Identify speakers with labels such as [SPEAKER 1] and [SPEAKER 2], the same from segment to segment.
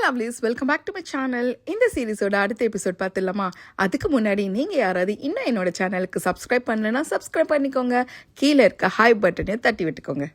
[SPEAKER 1] Lovelies, welcome back to my channel. இந்த சீரிஸோட அடுத்த எபிசோட் பார்த்துடலாமா? அதுக்கு முன்னாடி நீங்கள் யாராவது இன்னும் என்னோட சேனலுக்கு சப்ஸ்கிரைப் பண்ணலைன்னா சப்ஸ்கிரைப் பண்ணிக்கோங்க. கீழே இருக்க ஹாய் பட்டனையும் தட்டி விட்டுக்கோங்க.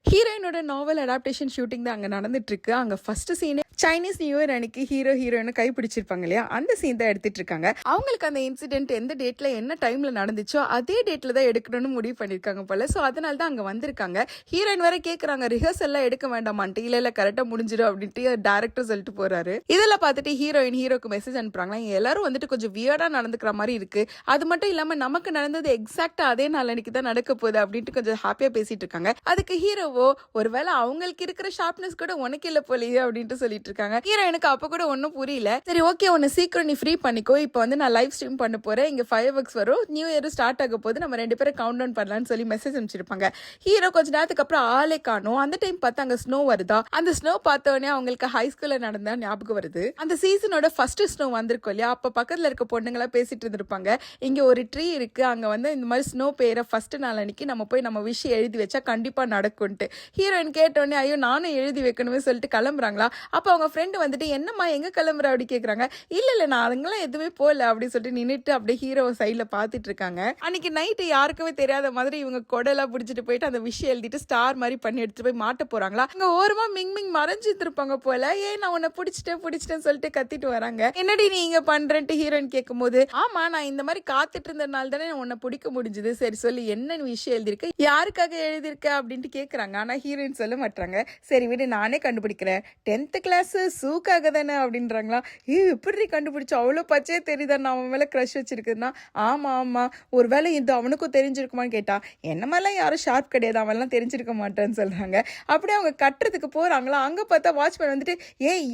[SPEAKER 1] ஹீரோயினோட நாவல் அடாப்டேஷன் ஷூட்டிங் தான் அங்கே நடந்துட்டு இருக்கு. அங்கே ஃபர்ஸ்ட் சீனே சைனீஸ் நியூ இயர் அன்னைக்கு ஹீரோயினை கைப்பிடிச்சிருப்பாங்க இல்லையா, அந்த சீன் தான் எடுத்துட்டு இருக்காங்க. அவங்களுக்கு அந்த இன்சிடென்ட் எந்த டேட்ல என்ன டைம்ல நடந்துச்சோ அதே டேட்ல தான் எடுக்கணும்னு முடிவு பண்ணிருக்காங்க போல. ஸோ அதனால தான் அங்கே வந்திருக்காங்க. ஹீரோயின் வேற கேட்குறாங்க, ரிஹர்சல்லாம் எடுக்க வேண்டாமான்ட்டு. இல்லை கரெக்டாக முடிஞ்சிடும் அப்படின்ட்டு டேரக்டர் சொல்லிட்டு போறாரு. இதெல்லாம் பார்த்துட்டு ஹீரோக்கு மெசேஜ் அனுப்புறாங்களா, எல்லாரும் வந்துட்டு கொஞ்சம் வியர்டா நடந்துக்கிற மாதிரி இருக்கு. அது மட்டும் இல்லாம நமக்கு நடந்தது எக்ஸாக்டா அதே நாளன்னைக்கு தான் நடக்க போகுது அப்படின்ட்டு கொஞ்சம் ஹாப்பியா பேசிட்டு இருக்காங்க. அதுக்கு ஹீரோவோ, ஒருவேளை அவங்களுக்கு இருக்கிற ஷார்ப்னஸ் கூட உனக்கு இல்ல போலியே அப்படின்ட்டு சொல்லிட்டு இருக்காங்க. ஹீரோயினுக்கு அப்ப கூட ஒன்னும் புரியல. சரி ஓகே, உன்னை சீக்கிரம் நீ ஃப்ரீ பண்ணிக்கோ, இப்போ வந்து நான் லைவ் ஸ்ட்ரீம் பண்ண போறேன், இங்க ஃபயர்வொர்க்ஸ் வரும், நியூ இயர் ஸ்டார்ட் ஆக போது, நம்ம 2 பேரும் கவுண்ட் டவுன் பண்ணலாம்னு சொல்லி மெசேஜ் அனுப்பிச்சிருப்பாங்க. ஹீரோ கொஞ்ச நேரத்துக்கு அப்புறம் ஆளே காணும். அந்த டைம் பார்த்தா அங்க ஸ்னோ வருதா. அந்த ஸ்னோ பார்த்த உடனே அவங்களுக்கு ஹை ஸ்கூல்ல நடந்தா ஞாபகம் வருது. அந்த சீசனோட ஃபர்ஸ்ட் ஸ்னோ வந்திருக்கும் இல்லையா, அப்ப பக்கத்துல இருக்க பொண்ணுங்களா பேசிட்டு இருந்திருப்பாங்க. இங்க ஒரு ட்ரீ இருக்கு, அங்க வந்து இந்த மாதிரி ஸ்னோ பெய்யற ஃபர்ஸ்ட் நாள் அன்னைக்கு நம்ம போய் நம்ம விஷயம் எழுதி வச்சா கண்டிப்பா நடக்கும்ட்டு. ஹீரோயின் கேட்டோடனே ஐயோ நானும் எழுதி வைக்கணுமே சொல்லிட்டு கிளம்புறாங்களா. அப்ப அவங்க ஃப்ரெண்டு வந்துட்டு என்னம்மா எங்க கிளம்புற அப்படி கேக்குறாங்க. இல்ல நான் அதுங்களாம் எதுவுமே போகல அப்படின்னு சொல்லிட்டு நின்றுட்டு அப்படியே ஹீரோ சைட்ல பாத்துட்டு இருக்காங்க. அன்னைக்கு நைட்டு யாருக்குமே தெரியாத மாதிரி இவங்க கொடெல்லாம் பிடிச்சிட்டு போயிட்டு அந்த விஷயம் எழுதிட்டு ஸ்டார் மாதிரி பண்ணி எடுத்துட்டு போய் மாட்ட போறாங்களா. அங்க ஓரமா மிங் மறைஞ்சு இருப்பாங்க போல. நான் உன்னை பிடிச்சிட்டேன்னு சொல்லிட்டு கத்திட்டு வராங்க. என்னடி நீங்க பண்றேன்ட்டு ஹீரோயின் கேட்கும் போது, ஆமா நான் இந்த மாதிரி காத்துட்டு இருந்தனால தானே உன்னை பிடிக்க முடிஞ்சது. சரி சொல்லி என்ன விஷயம் எழுதிருக்க, யாருக்காக எழுதிருக்க அப்படின்ட்டு கேக்குறாங்க. ஆனா ஹீரோயின் சொல்ல மாட்டாங்க. சரி விடு நானே கண்டுபிடிக்கிறேன், 10th கிளாஸ் சூக்காக தானே அப்படின்றாங்களா. எப்படி கண்டுபிடிச்சோம், அவ்வளோ பச்சையே தெரியுதா நான் அவன் மேலே க்ரஷ் வச்சிருக்குன்னா. ஆமா ஒரு வேளை இது அவனுக்கும் தெரிஞ்சிருக்குமான்னு கேட்டா, என்ன மாதிரிலாம் யாரும் ஷார்ப் கிடையாது, அவன்லாம் தெரிஞ்சிருக்க மாட்டேன்னு சொல்றாங்க. அப்படியே அவங்க கட்டுறதுக்கு போறாங்களா. அங்க பார்த்தா வாட்ச்மேன் வந்துட்டு,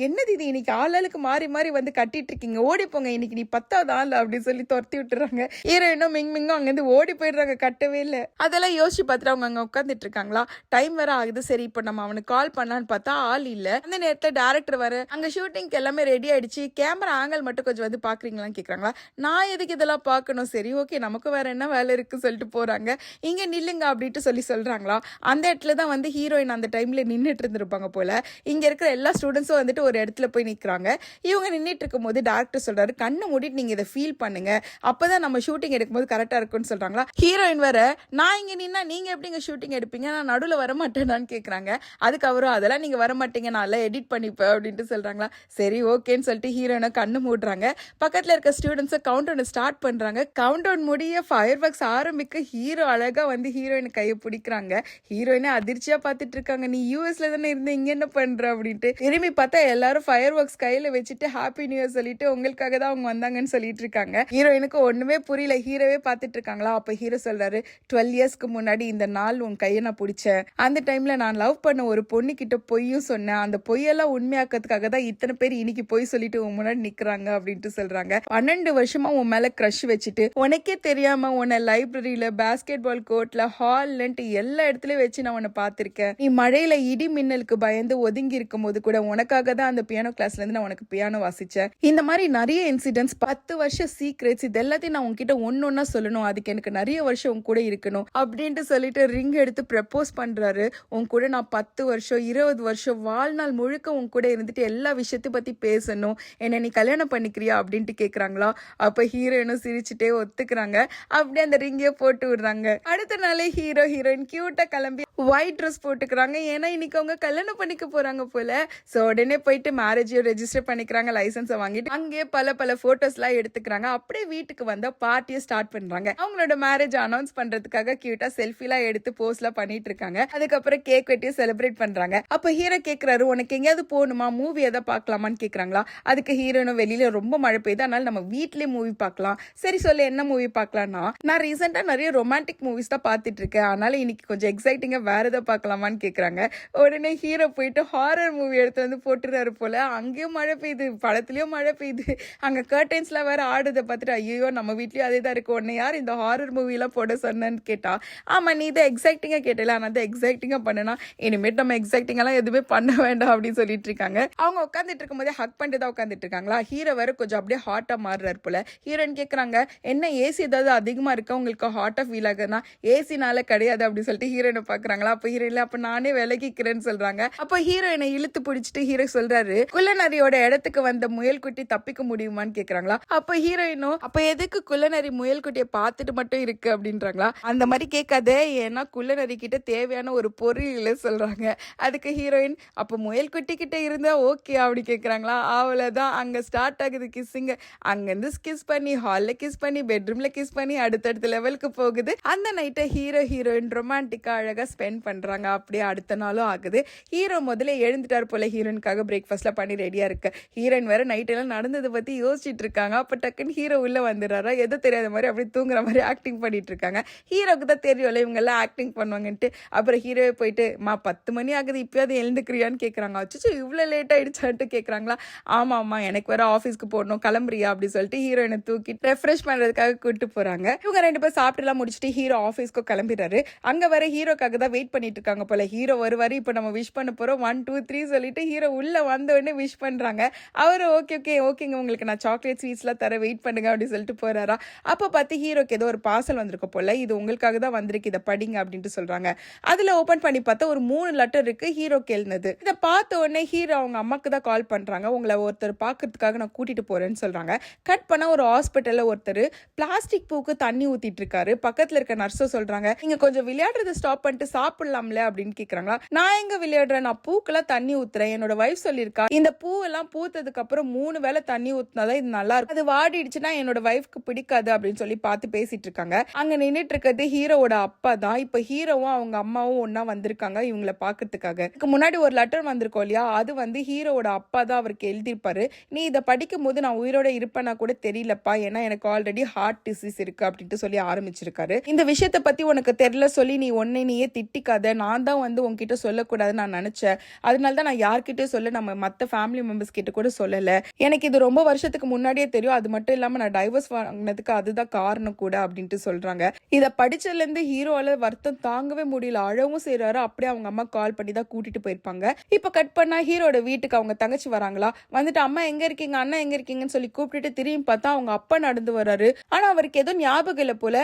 [SPEAKER 1] என்னது இது இன்னைக்கு ஆளுக்கு மாறி மாறி வந்து கட்டிட்டு இருக்கீங்க, ஓடி போங்க இன்னைக்கு நீ 10வது ஆள் அப்படின்னு சொல்லி துரத்தி விட்டுறாங்க. ஹீரோயினும் மிங்கும் அங்கேருந்து ஓடி போயிடுறாங்க, கட்டவே இல்லை. அதெல்லாம் யோசிச்சு பார்த்துட்டு அவங்க அங்கே உட்காந்துட்டு இருக்காங்களா. டைம் வேற ஆகுது. சரி இப்போ நம்ம அவனுக்கு கால் பண்ணலான்னு பார்த்தா ஆள் இல்ல. அந்த நேரத்துல டைரக்டர் வர அங்க ஷூட்டிங்க்கு எல்லாமே ரெடி ஆயிடுச்சு, கேமரா ஆங்கிள் மட்டும் கொஞ்சம் வந்து பாக்குறீங்களான்னு கேக்குறாங்களா. நான் எதுக்கு இதெல்லாம் பார்க்கணும், சரி ஓகே நமக்கு வேற என்ன வேலை இருக்கு சொல்லிட்டு போறாங்க. இங்க நில்லுங்க அப்படின்ட்டு சொல்றாங்களா. அந்த இடத்துல தான் வந்து ஹீரோயின் அந்த டைம்ல நின்றுட்டு இருந்திருப்பாங்க போல. இங்க இருக்கிற எல்லா ஸ்டூடெண்ட்ஸும் வந்துட்டு ஒரு இடத்துல போய் நிக்கிறாங்க. இவங்க நின்றுட்டு இருக்கும் போது டைரக்டர் சொல்றாரு, கண்ணை மூடிட்டு நீங்க இதை ஃபீல் பண்ணுங்க, அப்பதான் நம்ம ஷூட்டிங் எடுக்கும்போது கரெக்டா இருக்கும்னு சொல்றாங்களா. ஹீரோயின் வேற, நான் இங்க நின்னா நீங்க எப்படிங்க ஷூட்டிங் எடுப்பீங்க, நான் நடுவுல வர மாட்டேனான்னு கேக்குறாங்க. அதுக்கு அவரும், அதெல்லாம் நீங்க வர மாட்டீங்க, நான் எடிட் பண்ணிப்பேன் அப்படின்ட்டு சொல்றாங்களா. சரி ஓகேன்னு சொல்லிட்டு ஹீரோயினை கண்ணு மூடுறாங்க. பக்கத்துல இருக்க ஸ்டூடெண்ட்ஸ் கவுண்ட் டவுன் ஸ்டார்ட் பண்றாங்க. கவுண்ட் டவுன் முடிய ஃபயர் ஒர்க்ஸ் ஆரம்பிக்க ஹீரோ அழகா வந்து ஹீரோயின் கையை பிடிக்கிறாங்க. ஹீரோயினை அதிர்ச்சியா பார்த்துட்டு இருக்காங்க. நீ யூஎஸ்ல தானே இருந்த, இங்க என்ன பண்ற அப்படின்ட்டு. திரும்பி பார்த்தா எல்லாரும் ஃபயர் ஒர்க்ஸ் கையில வச்சுட்டு ஹாப்பி நியூ இயர் சொல்லிட்டு உங்களுக்காக தான் அவங்க வந்தாங்கன்னு சொல்லிட்டு இருக்காங்க. ஹீரோயினுக்கு ஒண்ணுமே புரியல, ஹீரோவே பார்த்துட்டு இருக்காங்களா. அப்ப ஹீரோ சொல்றாரு, 12 இயர்ஸ்க்கு முன்னாடி இந்த நாள் உன் கையை நான் பிடிச்சேன், அந்த டைம்ல நான் லவ் பண்ண ஒரு பொண்ணு கிட்ட பொய்யும் சொன்னேன், அந்த பொய்யெல்லாம் உண்மையாக்கிறதுக்காக தான் இத்தனை பேர் இன்னைக்கு பொய் சொல்லிட்டு உன் முன்னாடி நிக்கிறாங்க அப்படின்ட்டு சொல்றாங்க. 12 வருஷமா உன் மேல கிரஷ் வச்சுட்டு உனக்கே தெரியாம உன்னை லைப்ரரியில, பாஸ்கெட் பால் கோர்ட்ல, ஹால்லன்ட்டு எல்லா இடத்துலயும் வச்சு நான் உன்னை பார்த்திருக்கேன். நீ மழையில இடி மின்னலுக்கு பயந்து ஒதுங்கி இருக்கும் போது கூட உனக்காக தான் அந்த பியானோ கிளாஸ்ல இருந்து நான் உனக்கு பியானோ வாசிச்சேன். இந்த மாதிரி நிறைய இன்சிடென்ட்ஸ், 10 வருஷம் சீக்ரெட்ஸ், இது எல்லாத்தையும் நான் உன்கிட்ட ஒன்னொன்னா சொல்லணும், அதுக்கு எனக்கு நிறைய வருஷம் உன் கூட இருக்கணும் அப்படின்ட்டு சொல்லிட்டு ரிங் எடுத்து ப்ரப்போஸ் பண்றாரு. உன் கூட நான் 10 வருஷம் 20 வருஷம் வாழ்நாள் முழுக்க உன் கூட இருந்துட்டு எல்லா விஷயத்தை பத்தி பேசணும், என்ன நீ கல்யாணம் பண்ணிக்கிறியா அப்படின்ட்டு கேக்குறாங்களா. அப்ப ஹீரோயினும் சிரிச்சுட்டே ஒத்துக்கிறாங்க. அப்படியே அந்த ரிங்கே போட்டு விடுறாங்க. அடுத்த நாளே ஹீரோயின் கியூட்டா கிளம்பி ஒயிட் ட்ரெஸ் போட்டுக்கிறாங்க. ஏன்னா இன்னைக்கு அவங்க கல்யாணம் பண்ணிக்க போறாங்க போல. சோ உடனே போயிட்டு மேரேஜையும் ரெஜிஸ்டர் பண்ணிக்கிறாங்க, லைசன்ஸை வாங்கிட்டு அங்கே பல போட்டோஸ் எல்லாம் எடுத்துக்கிறாங்க. அப்படியே வீட்டுக்கு வந்தா பார்ட்டியை ஸ்டார்ட் பண்றாங்க. அவங்களோட மேரேஜ் அனௌன்ஸ் பண்றதுக்காக கியூட்டா செல்ஃபி எல்லாம் எடுத்து போஸ்ட் எல்லாம் பண்ணிட்டு இருக்காங்க. அதுக்கப்புறம் கேக் வெட்டி செலிப்ரேட் பண்றாங்க. அப்ப ஹீரோ கேக்குறாரு, உனக்கு எங்கேயாவது போகணுமா, மூவி எதாவது பார்க்கலாமான்னு கேக்குறாங்களா. அதுக்கு ஹீரோனும், வெளியில ரொம்ப மழை பெய்யுது, அதனால நம்ம வீட்லயே மூவி பார்க்கலாம். சரி சொல்லு என்ன மூவி பார்க்கலாம்னா, நான் ரீசெண்டா நிறைய ரொமான்டிக் மூவிஸ் தான் பார்த்துட்டு இருக்கேன், அதனால இன்னைக்கு கொஞ்சம் எக்ஸைட்டிங்கா வேற ஏதாவது பார்க்கலாமான்னு கேக்குறாங்க. உடனே ஹீரோ போயிட்டு ஹாரர் மூவி எடுத்து வந்து போட்டுறாரு போல. அங்கேயும் மழை பெய்யுது, படத்துலயும் மழை பெய்யுது, அங்க கர்டன்ஸ்லாம் வேற ஆடுதை பார்த்துட்டு ஐயோ நம்ம வீட்லயும் அதே தான் இருக்கு, உன்னை யார் இந்த ஹாரர் மூவி எல்லாம் போட சொன்னேன்னு கேட்டா, ஆமா நீ இதை எக்ஸைட்டிங்கா கேட்டல, நான் அதை எக்ஸைட்டிங்கா பண்ணனா, இனிமேட்டு நம்ம எக்ஸைட்டிங் எல்லாம் எதுவுமே பண்ண வேண்டாம் அப்படின்னு சொல்லிட்டு இருக்காங்க. அவங்க உட்காந்துட்டு இருக்கும் போதே ஹக் பண்ணிட்டு தான் உட்காந்துட்டு இருக்காங்களா. ஹீரோ வேற கொஞ்சம் அப்படியே ஹாட்டா மாறுறாரு போல. ஹீரோயின் கேக்குறாங்க, என்ன ஏசி ஏதாவது அதிகமா இருக்கா, உங்களுக்கு ஹாட்டா ஃபீல் ஆகுதுன்னா, ஏசினால கிடையாது அப்படின்னு சொல்லிட்டு ஹீரோயினை பாக்குறாங்க. கேக்குறாங்களா. அப்ப ஹீரோயின் அப்ப நானே விலகிக்கிறேன்னு சொல்றாங்க. அப்ப ஹீரோயினை இழுத்து பிடிச்சிட்டு ஹீரோ சொல்றாரு, குள்ளநரியோட இடத்துக்கு வந்த முயல்குட்டி தப்பிக்க முடியுமான்னு கேக்குறாங்களா. அப்ப ஹீரோயினோ அப்ப எதுக்கு குள்ளநரி முயல்குட்டியை பார்த்துட்டு மட்டும் இருக்கு அப்படின்றாங்களா. அந்த மாதிரி கேட்காதே, ஏன்னா குள்ளநரி கிட்ட தேவையான ஒரு பொருள் இல்லை சொல்றாங்க. அதுக்கு ஹீரோயின் அப்ப முயல்குட்டி கிட்ட இருந்தா ஓகே அப்படி கேக்குறாங்களா. அவ்வளவுதான், அங்க ஸ்டார்ட் ஆகுது கிஸ்ஸிங்க. அங்கிருந்து கிஸ் பண்ணி ஹால்ல கிஸ் பண்ணி பெட்ரூம்ல கிஸ் பண்ணி அடுத்தடுத்த லெவலுக்கு போகுது. அந்த நைட்டை ஹீரோயின் ரொமான்டிக்கா அழகா ஸ்பெண்ட் பண்றாங்க. அப்படியே அடுத்த நாளும் ஆகுது. ஹீரோ முதல்ல எழுந்துட்டார் போல ஹீரோயினுக்காக பிரேக்ஃபாஸ்ட்லாம் பண்ணி ரெடியா இருக்கு. ஹீரோயின் வேற நைட் எல்லாம் நடந்ததை பத்தி யோசிச்சுட்டு இருக்காங்க. அப்ப டக்குன்னு ஹீரோ உள்ள வந்துடுறாரா. எதோ தெரியாத மாதிரி அப்படி தூங்குற மாதிரி ஆக்டிங் பண்ணிட்டு இருக்காங்க. ஹீரோக்கு தான் தெரியும்ல இவங்க எல்லாம் ஆக்டிங் பண்ணுவாங்கன்ட்டு. அப்புறம் ஹீரோவே போயிட்டு 10 மணி ஆகுது இப்பயாவது எழுந்துக்கிறியான்னு கேட்குறாங்க. அச்சோ இவ்வளோ லேட் ஆயிடுச்சான்ட்டு கேட்குறாங்களா. ஆமாம்மா எனக்கு வேற ஆஃபீஸ்க்கு போடணும் கிளம்புறியா அப்படின்னு சொல்லிட்டு ஹீரோயினை தூக்கி ரெஃப்ரெஷ் பண்ணுறதுக்காக கூப்பிட்டு போகிறாங்க. இவங்க 2 பேர் சாப்பிட்டுலாம் முடிச்சுட்டு ஹீரோ ஆஃபீஸ்க்கு கிளம்பிடுறாரு. அங்கே வர ஹீரோக்காக தான் வெயிட் பண்ணிட்டு இருக்காங்க போல. ஹீரோ வருவாரு, இப்போ நம்ம விஷ் பண்ண போகிறோம் 1 2 3 சொல்லிட்டு ஹீரோ உள்ள வந்த உடனே விஷ் பண்ணுறாங்க. அவரு ஓகேங்க உங்களுக்கு நான் சாக்லேட் ஸ்வீட்ஸ்லாம் தர வெயிட் பண்ணுங்க அப்படின்னு சொல்லிட்டு போறாரா. அப்போ பார்த்து ஹீரோக்கு ஏதோ ஒரு பார்சல் வந்திருக்க போல. இது உங்களுக்காக தான் வந்திருக்கு, இதை படிங்க அப்படின்ட்டு சொல்றாங்க. அதுல ஓபன் பண்ணி பார்த்தா ஒரு 3 லெட்டர் இருக்கு ஹீரோக்கு எழுந்தது. இதை பார்த்த உடனே ஹீரோ அவங்க அம்மாக்கு தான் கால் பண்றாங்க. உங்களை ஒருத்தர் பாக்குறதுக்காக நான் கூட்டிட்டு போறேன்னு சொல்றாங்க. கட் பண்ண ஒரு ஹாஸ்பிட்டல்ல ஒருத்தர் பிளாஸ்டிக் பூக்கு தண்ணி ஊத்திட்டு இருக்காரு. பக்கத்துல இருக்க நர்ஸோ சொல்றாங்க, நீங்க கொஞ்சம் விளையாடுறதை ஸ்டாப் பண்ணிட்டு சாப்பிடலாம்ல அப்படின்னு கேக்குறாங்களா. நான் எங்க விளையாடுறேன், நான் பூக்கெல்லாம் தண்ணி ஊத்துறேன். என்னோட வைஃப் சொல்லியிருக்கா இந்த பூ எல்லாம் பூத்ததுக்கு அப்புறம் 3 வேளை தண்ணி ஊத்தினாதான் இது நல்லா இருக்கும், அது வாடிடுச்சுன்னா என்னோட வைஃப்க்கு பிடிக்காது அப்படின்னு சொல்லி பார்த்து பேசிட்டு இருக்காங்க. அங்க நின்னுட்டு இருக்கிறது ஹீரோவோட அப்பா தான். இப்ப ஹீரோவும் அவங்க அம்மாவும் ஒன்னா வந்திருக்காங்க இவங்களை பாக்குறதுக்காக. இதுக்கு முன்னாடி ஒரு லெட்டர் வந்திருக்கோம் இல்லையா, அது ஹீரோவோட அப்பா தான் அவருக்கு எழுதியிருப்பாரு. நீ இதை படிக்கும் போது நான் உயிரோட இருப்பேன்னா கூட தெரியலப்பா, ஏன்னா எனக்கு ஆல்ரெடி ஹார்ட் டிசீஸ் இருக்கு அப்படின்ட்டு சொல்லி ஆரம்பிச்சிருக்காரு. இந்த விஷயத்த பத்தி உனக்கு தெரியல சொல்லி நீ ஒன்னே நீயே திட்டிக்காத, நான் தான் உன்கிட்ட சொல்லக்கூடாதுன்னு நான் நினைச்சேன். அதனால தான் நான் யார்கிட்டயும் சொல்ல, நம்ம மத்த ஃபேமிலி மெம்பர்ஸ் கிட்ட கூட சொல்லல. எனக்கு இது ரொம்ப வருஷத்துக்கு முன்னாடியே தெரியும். அது மட்டும் இல்லாம நான் டைவர்ஸ் வாங்கினதுக்கு அதுதான் காரணம் கூட அப்படின்ட்டு சொல்றாங்க. இதை படிச்சதுல இருந்து ஹீரோவால வருத்தம் தாங்கவே முடியல, அழவும் செய்யறாரு. அப்படியே அவங்க அம்மா கால் பண்ணி தான் கூட்டிட்டு போயிருப்பாங்க. இப்ப கட் பண்ணா ஹீரோட வீட்டுக்கு அவங்க தங்கச்சி வராங்களா. வந்துட்டு அம்மா எங்க இருக்கீங்க, அண்ணா எங்க இருக்கீங்கன்னு சொல்லி கூப்பிட்டுட்டு திரும்பி பார்த்தா அவங்க அப்பா நடந்து வர்றாரு. ஆனா அவருக்கு ஏதோ ஞாபகம் இல்ல போல.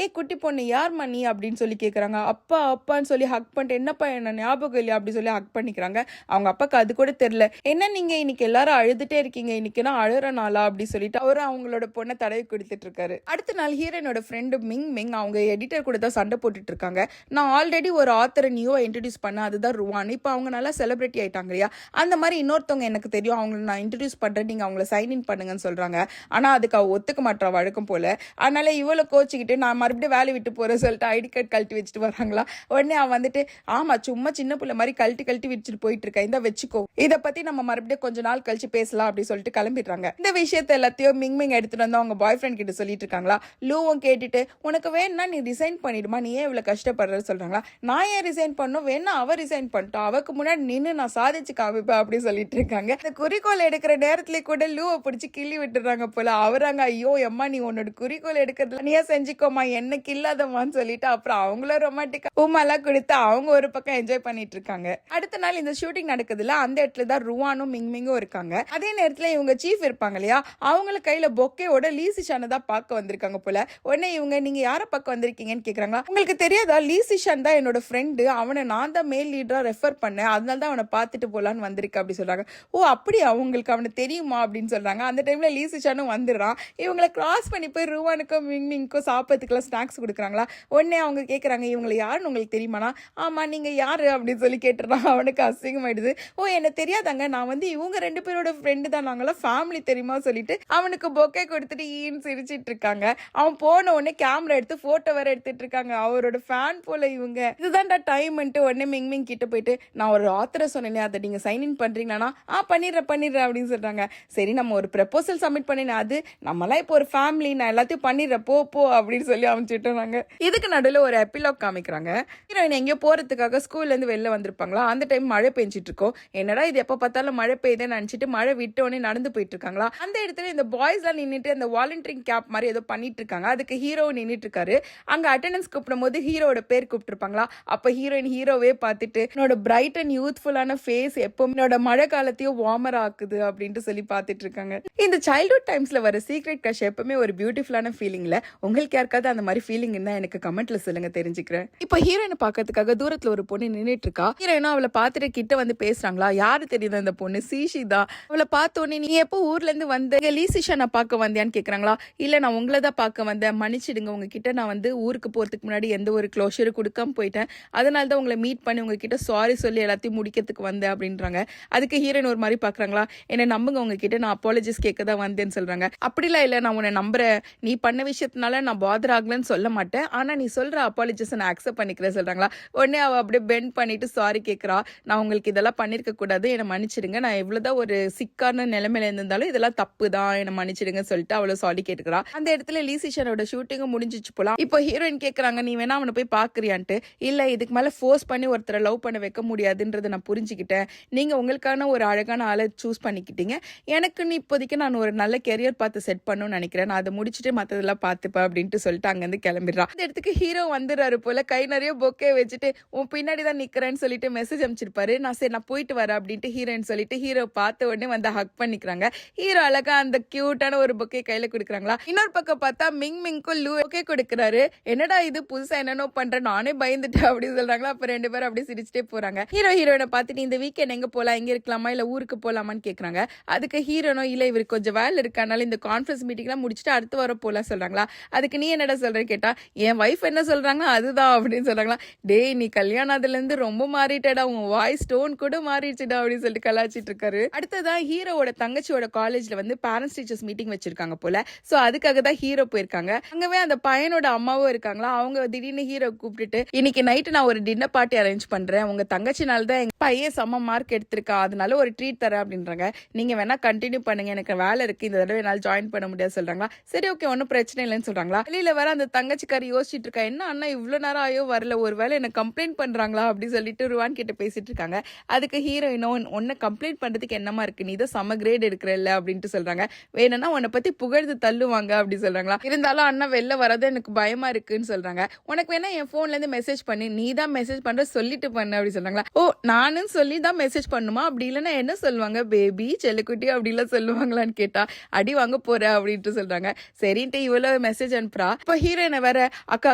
[SPEAKER 1] குட்டி பொண்ணு யார்மா நீ அப்படின்னு சொல்லி கேக்குறாங்க. அப்பா அப்பான்னு சொல்லி ஹக் பண்ணிட்டு, என்னப்பா என்ன ஞாபகம் இல்லையா அப்படி சொல்லி ஹக் பண்ணிக்கிறாங்க. அவங்க அப்பாக்கு அது கூட தெரியல. என்ன நீங்க இன்னைக்கு எல்லாரும் அழுதுட்டே இருக்கீங்க, இன்னைக்கு நான் அழுற நாளா அப்படி சொல்லிட்டு அவரு அவங்களோட பொண்ணை தடவி கொடுத்துட்டு இருக்காரு. அடுத்த நாள் ஹீரோனோட ஃப்ரெண்டு மிங் அவங்க எடிட்டர் கூட தான் சண்டை போட்டுட்டு இருக்காங்க. நான் ஆல்ரெடி ஒரு ஆத்தரை நியூவா இன்ட்ரடியூஸ் பண்ண, அதுதான் ருவான். இப்போ அவங்க நல்லா செலிபிரிட்டி ஆயிட்டாங்க இல்லையா, அந்த மாதிரி இன்னொருத்தவங்க எனக்கு தெரியும், அவங்களை நான் இன்ட்ரடியூஸ் பண்றேன், நீங்க அவங்கள சைன் இன் பண்ணுங்கன்னு சொல்றாங்க. ஆனா அதுக்கு அவ ஒத்துக்க மாட்டா வழக்கம் போல. அதனால இவ்வளோ கோச்சிக்கிட்டு நான் மறுபடியும் வேலை விட்டு போறேன் சொல்லிட்டு ஐடி கார்டு கழட்டி வச்சுட்டு வராங்களா. உடனே அவன் வந்துட்டு ஆமா சும்மா சின்ன பிள்ளை மாதிரி கழட்டி வச்சுட்டு போயிட்டு இருக்கேன், இந்த வச்சுக்கோ, இதை பத்தி நம்ம மறுபடியும் கொஞ்ச நாள் கழிச்சு பேசலாம் அப்படின்னு சொல்லிட்டு கிளம்பிடுறாங்க. இந்த விஷயத்த எல்லாத்தையும் மிங் எடுத்துட்டு வந்து அவங்க பாய் ஃப்ரெண்ட் கிட்ட சொல்லிட்டு இருக்காங்களா. லூவும் கேட்டுட்டு உனக்கு வேணும்னா நீ ரிசைன் பண்ணிடுமா, நீ ஏன் இவ்வளவு கஷ்டப்படுறன்னு சொல்றாங்களா. நான் ஏன் ரிசைன் பண்ணும், வேணா அவ ரிசைன் பண்ணிட்டோம், அவக்கு முன்னாடி நின்று நான் சாதிச்சு காமிப்பேன் அப்படி சொல்லிட்டு இருக்காங்க. இந்த குறிக்கோள் எடுக்கிற நேரத்துல கூட லூவை பிடிச்சி கிள்ளி விட்டுறாங்க போல. அவராங்க ஐயோ அம்மா நீ உன்னோட குறிக்கோள் எடுக்கிறதுல நீயே செஞ்சுக்கோமா, எனக்கு இல்லாதம்மான்னு சொல்லிட்டு அப்புறம் அவங்களும் ரொமான்டிக்கா உமாலாம் கொடுத்து அவங்க ஒரு பக்கம் என்ஜாய் பண்ணிட்டு இருக்காங்க. அடுத்த நாள் இந்த ஷூட்டிங் நடக்குதுல, அந்த இடத்துல தான் ருவானும் மிங்மிங்கும் இருக்காங்க. அதே நேரத்துல இவங்க சீஃப் இருப்பாங்க இல்லையா, அவங்கள கையில பொக்கேவோட லீசிஷானை தான் பார்க்க வந்திருக்காங்க போல. உடனே இவங்க நீங்க யார பார்க்க வந்திருக்கீங்கன்னு கேக்குறாங்களா. உங்களுக்கு தெரியாதா, லீசிஷான் தான் என்னோட ஃப்ரெண்டு, அவனை நான் தான் மேல் லீடரா ரெஃபர் பண்ணேன், அதனால தான் அவனை பார்த்துட்டு போலான்னு வந்திருக்கு அப்படி சொல்றாங்க. ஓ அப்படியா, உங்களுக்கு அவனை தெரியுமா அப்படின்னு சொல்றாங்க. அந்த டைம்ல லீசிஷானும் வந்துடுறான். இவங்களை கிராஸ் பண்ணி போய் ருவானுக்கும் மிங்மிங்க்கும் சாப்பிட்றதுக்குலாம் ஸ்நாக்ஸ் கொடுக்குறாங்களா. உடனே அவங்க கேட்குறாங்க இவங்களை யாருன்னு உங்களுக்கு தெரியுமாண்ணா. ஆமா நீங்க யாரு அப்படின்னு சொல்லி கேட்டுறான். அவனுக்கு அசிங்கமாயிடுது. ஓ என்ன தெரியாதாங்க, நான் இவங்க 2 பேரோட ஃப்ரெண்டு தான், நாங்களாம் ஃபேமிலி தெரியுமா சொல்லிட்டு அவனுக்கு பொக்கே கொடுத்துட்டு ஈன்னு சிரிச்சிட்டு இருக்காங்க. அவன் போன உடனே கேமரா எடுத்து போட்டோ வேற எடுத்துட்டு இருக்காங்க. அவரோட ஃபேன் போல இவங்க. இதுதான்டா டைம்ன்ட்டு உடனே மிங்மிங் கிட்ட போயிட்டு நான் ஒரு ஆத்தரை சொன்னேன், அதை நீங்க சைன் இன் பண்றீங்களா. பண்ணிடுறேன் அப்படின்னு சொல்றாங்க. சரி நம்ம ஒரு ப்ரப்போசல் சப்மிட் பண்ணினேன், அது நம்மளாம் இப்போ ஒரு ஃபேமிலி, நான் எல்லாத்தையும் பண்ணிடுறேன் போ அப்படின்னு சொல்லி அமைச்சுட்டாங்க. இதுக்கு நடுவில் ஒரு எபிலாக் காமிக்கிறாங்க. ஹீரோயின் எங்கேயோ போறதுக்காக ஸ்கூல்ல இருந்து வெளில வந்திருப்பாங்களா. அந்த டைம் மழை பெஞ்சிட்டு இருக்கோம். என்னடா இது எப்ப பார்த்தாலும் மழை பெய்யுதுன்னு நினைச்சிட்டு மழை விட்ட உடனே நடந்து போயிட்டு இருக்காங்களா. அந்த இடத்துல இந்த பாய்ஸ் எல்லாம் நின்றுட்டு அந்த வாலண்டியரிங் கேம்ப் மாதிரி ஏதோ பண்ணிட்டு இருக்காங்க. அதுக்கு ஹீரோ நின்றுட்டு இருக்காரு. அங்க அட்டெண்டன்ஸ் கூப்பிடும் போது ஹீரோட பேர் கூப்பிட்டுருப்பாங்களா. அப்ப ஹீரோயின் ஹீரோவே பார்த்துட்டு என்னோட பிரைட் அண்ட் யூத்ஃபுல்லான ஃபேஸ் எப்பவும் என்னோட மழை காலத்தையும் வார்மர் ஆக்குது அப்படின்ட்டு சொல்லி பார்த்துட்டு இருக்காங்க. இந்த சைல்ட்ஹுட் டைம்ஸ்ல வர சீக்ரெட் கஷ் எப்பவுமே ஒரு பியூட்டிஃபுல்லான ஃபீலிங்ல. உங்களுக்கு யாருக்காவது அந்த மாதிரி ஃபீலிங் இருந்தா எனக்கு கமெண்ட்ல சொல்லுங்க, தெரிஞ்சுக்கிறேன். இப்போ ஹீரோயினை பாக்கிறதுக்காக தூரத்துல ஒரு பொண்ணு நின்னுட்டு இருக்கா. ஹீரோயினும் அவளை பார்த்துட்டு கிட்ட வந்து பேசுறாங்களா. யாரு தெரியுது அந்த பொண்ணு? சீஷி தான். அவளை பார்த்த உடனே நீ எப்போ ஊர்ல இருந்து வந்த? லீசிஷனை பார்க்க வந்தியான்னு கேக்குறாங்களா. இல்ல நான் உங்களை தான் பார்க்க வந்தேன், மன்னிச்சிடுங்க, உங்ககிட்ட நான் வந்து ஊருக்கு போறதுக்கு முன்னாடி எந்த ஒரு க்ளோஷரும் கொடுக்காம போயிட்டேன், அதனால தான் உங்களை மீட் பண்ணி உங்ககிட்ட சாரி சொல்லி எல்லாத்தையும் முடிக்கிறதுக்கு வந்தேன் அப்படின்றாங்க. அதுக்கு ஹீரோயின் ஒரு மாதிரி பாக்குறாங்களா. என்ன நம்புங்க, உங்ககிட்ட நான் அப்பாலஜிஸ் கேட்க தான் வந்தேன்னு சொல்றாங்க. அப்படிலாம் இல்ல, நான் உன்னை நம்புறேன், நீ பண்ண விஷயத்தினால நான் பாதர் ஆகலன்னு சொல்ல மாட்டேன், ஆனா நீ சொல்ற அப்பாலஜிஸ் நான் அக்செப்ட் பண்ணிக்கிறேன் சொல்றாங்களா. உடனே அவ அப்படியே பெண்ட் பண்ணிட்டு சாரி கேட்கறா. நான் உங்களுக்கு இதெல்லாம் பண்ணிருக்க கூடாது, என்னை மன்னிச்சிடுங்க, நான் எவ்வளவுதான் ஒரு சிக்கான நிலைமையில இருந்தாலும் இதெல்லாம் தப்பு தான், என்னை மன்னிச்சிடுங்க சொல்லிட்டு அவளை சாரி கேட்டுக்கிறா. அந்த இடத்துல லீசிஷனோட ஷூட்டிங்கும் முடிஞ்சிச்சு போலாம். இப்போ ஹீரோயின் கேட்கறாங்க, நீ வேணா அவனை போய் பாக்குறியான்ட்டு. இல்ல, இதுக்கு மேல ஃபோர்ஸ் பண்ணி ஒருத்தரை லவ் பண்ண வைக்க முடியாதுன்றதை நான் புரிஞ்சுக்கிட்டேன், நீங்க உங்களுக்கான ஒரு அழகான ஆளை சூஸ் பண்ணிக்கிட்டீங்க, எனக்குன்னு இப்போதைக்கு நான் ஒரு நல்ல கெரியர் பார்த்து செட் பண்ணணும்னு நினைக்கிறேன், நான் அதை முடிச்சுட்டு மற்றதெல்லாம் பார்த்துப்பேன் அப்படின்ட்டு சொல்லிட்டு அங்கேருந்து கிளம்பிடுறான். அந்த இடத்துக்கு ஹீரோ வந்துடுறாரு போல, கை நிறைய பொக்கே வச்சுட்டு உன் பின்னாடி தான் நிக்கிறேன்னு சொல்லிட்டு மெசேஜ் அனுப்பிச்சிருப்பாரு. நான் சரி நான் போயிட்டு வரேன் அப்படின்ட்டு ஹீரோயின் சொல்லிட்டு ஹீரோ பார்த்த உடனே வந்து ஹக் பண்ணிக்கிறாங்க. ஹீரோ அழகா அந்த கியூட்டான ஒரு பொக்கே கையில கொடுக்குறாங்களா. இன்னொரு பக்கம் பார்த்தா மிங் மிங்க்கும் லூ பொக்கே கொடுக்குறாரு. என்னடா இது புதுசா என்னென்ன பண்ற, நானே பயந்துட்டேன் அப்படின்னு சொல்றாங்களா. அப்ப ரெண்டு பேரும் அப்படியே சிரிச்சுட்டே போறாங்க. ஹீரோயினை பார்த்துட்டு இந்த வீக்கெண்ட் எங்க போலாம், எங்க இருக்கலாமா, இல்ல ஊருக்கு போலாமான்னு கேக்குறாங்க. அதுக்கு ஹீரோனோ இல்ல இவருக்கு கொஞ்சம் வேலை இருக்கனால இந்த கான்ஃபரன்ஸ் மீட்டிங்லாம் முடிச்சுட்டு அடுத்து வர போலாம் சொல்றாங்களா. அதுக்கு நீ என்னடா சொல்றேன்னு கேட்டா, என் வைஃப் என்ன சொல்றாங்க அதுதான் அப்படின்னு சொல்றாங்களா. டேய், நீ கல்யாணம் அதுல இருந்து ரொம்ப மாறிட்டடா, உன் வாய்ஸ் டோன் கூட மாறிடுச்சுடா அப்படின்னு சொல்லிட்டு கலாச்சிட்டு இருக்காரு. அடுத்ததான் ஹீரோவோட தங்கச்சியோட காலேஜ்ல வந்து பேரண்ட்ஸ் டீச்சர்ஸ் மீட்டிங் வச்சிருக்காங்க போல. சோ அதுக்காக தான் ஹீரோ போயிருக்காங்க. அங்கவே அந்த பையனோட அம்மாவும் இருக்காங்களா. அவங்க திடீர்னு ஹீரோ கூப்பிட்டுட்டு, இன்னைக்கு நைட்டு நான் ஒரு டின்னர் பார்ட்டி அரேஞ்ச் பண்றேன், உங்க தங்கச்சினால தான் எங்க பையன் செம்ம மார்க் எடுத்திருக்கா, அதனால ஒரு ட்ரீட் தரேன் அப்படின்றாங்க. நீங்க வேணா கண்டினியூ பண்ணுங்க, எனக்கு வேலை இருக்கு, இந்த தடவை என்னால் ஜாயின் பண்ண முடியாது சொல்றாங்களா. சரி ஓகே, ஒன்னும் பிரச்சனை இல்லைன்னு சொல்றாங்களா. வெளியில வர அந்த தங்கச்சிக்காரி யோசிச்சுட்டு இருக்கா, என்ன அண்ணா இவ்வளவு நேரம் ஆயோ வரல, ஒருவேளை என்ன கம்ப்ளைண்ட் பண்றாங்களா அப்படி சொல்லிட்டு ருவான் கிட்ட பேசிட்டு இருக்காங்க. அதுக்கு ஹீரோயினோ, உன்னை கம்ப்ளைண்ட் பண்றதுக்கு என்னமா இருக்கு, நீ தான் செம கிரேட் எடுக்கிறல்ல அப்படின்ட்டு சொல்றாங்க. வேணும்னா உன்னை பத்தி புகழ்ந்து தள்ளுவாங்க அப்படி சொல்றாங்களா. இருந்தாலும் அண்ணா வெளில வரது எனக்கு பயமா இருக்குன்னு சொல்றாங்க. உனக்கு வேணா என் போன்ல இருந்து மெசேஜ் பண்ணி, நீ தான் மெசேஜ் பண்ற சொல்லிட்டு பண்ணு அப்படி சொல்றாங்களா. ஓ, நானும் சொல்லி தான் மெசேஜ் பண்ணுமா, அப்படி இல்லைன்னா என்ன சொல்லுவாங்க, பேபி செல்லுக்குட்டி அப்படிலாம் சொல்லுவாங்களான்னு கேட்டா அடி வாங்க போற அப்படின்ட்டு சொல்றாங்க. சரின்ட்டு இவ்வளவு மெசேஜ் அனுப்புறா. இப்ப ஹீரோயினை வேற, அக்கா